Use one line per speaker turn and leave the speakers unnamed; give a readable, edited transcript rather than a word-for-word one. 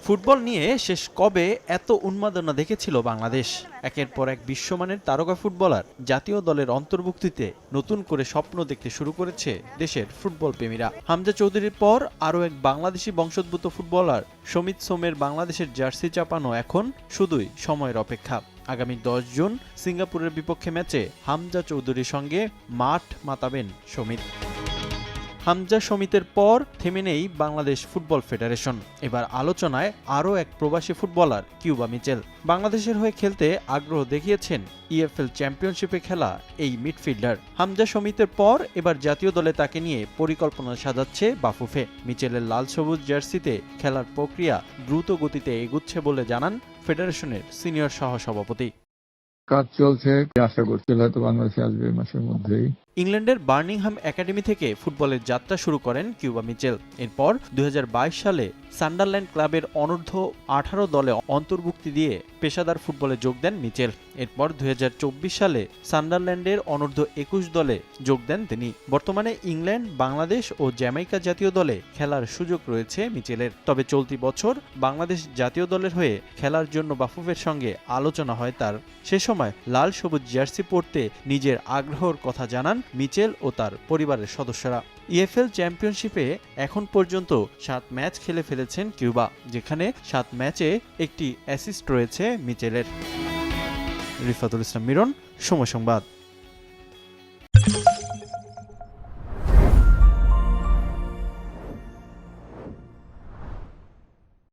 Football নিয়ে শেষ কবে এত উন্মাদনা দেখেছিল বাংলাদেশ? একের পর এক বিশ্বমানের তারকা ফুটবলার জাতীয় দলের অন্তর্ভুক্তিতে নতুন করে স্বপ্ন দেখতে শুরু করেছে দেশের ফুটবল প্রেমীরা। হামজা চৌধুরীর পর আরও এক বাংলাদেশি বংশোদ্ভূত ফুটবলার সমিত সোমের বাংলাদেশের জার্সি চাপানো এখন শুধুই সময়ের অপেক্ষা। আগামী 10 জুন সিঙ্গাপুরের বিপক্ষে ম্যাচে হামজা চৌধুরীর সঙ্গে মাঠ মাতাবেন সমিত। হামজা সমিতের পর থেমে নেই বাংলাদেশ ফুটবল ফেডারেশন। এবার আলোচনায় আরও এক প্রবাসী ফুটবলার কিউবা মিচেল। বাংলাদেশের হয়ে খেলতে আগ্রহ দেখিয়েছেন ইএফএল চ্যাম্পিয়নশিপে খেলা এই মিডফিল্ডার। হামজা সমিতের পর এবার জাতীয় দলে তাকে নিয়ে পরিকল্পনা সাজাচ্ছে বাফুফে। মিচেলের লাল সবুজ জার্সিতে খেলার প্রক্রিয়া দ্রুত গতিতে এগুচ্ছে বলে জানান ফেডারেশনের সিনিয়র সহসভাপতি।
কাজ চলছে, আশা করছি হয়তো বাংলাদেশে আসবে এই মাসের মধ্যেই।
ইংল্যান্ডের বার্মিংহাম একাডেমি থেকে ফুটবলের যাত্রা শুরু করেন কিউবা মিচেল। এরপর 2022 সালে সান্ডারল্যান্ড ক্লাবের অনূর্ধ্ব 18 দলে অন্তর্ভুক্তি দিয়ে পেশাদার ফুটবলে যোগ দেন মিচেল। এরপর 2024 সালে সান্ডারল্যান্ডের অনূর্ধ্ব 21 দলে যোগ দেন তিনি। বর্তমানে ইংল্যান্ড, বাংলাদেশ ও জ্যামাইকা জাতীয় দলে খেলার সুযোগ রয়েছে মিচেলের। তবে চলতি বছর বাংলাদেশ জাতীয় দলের হয়ে খেলার জন্য বাফুফের সঙ্গে আলোচনা হয় তার। সে সময় লাল সবুজ জার্সি পরতে নিজের আগ্রহের কথা জানান মিচেল ও তার পরিবারের সদস্যরা। ইএফএল চ্যাম্পিয়নশিপে এখন পর্যন্ত 7 ম্যাচ খেলে ফেলেছেন কিউবা, যেখানে 7 ম্যাচে একটি অ্যাসিস্ট রয়েছে মিচেলের। রিফাতুল ইসলাম মিরন, সময় সংবাদ।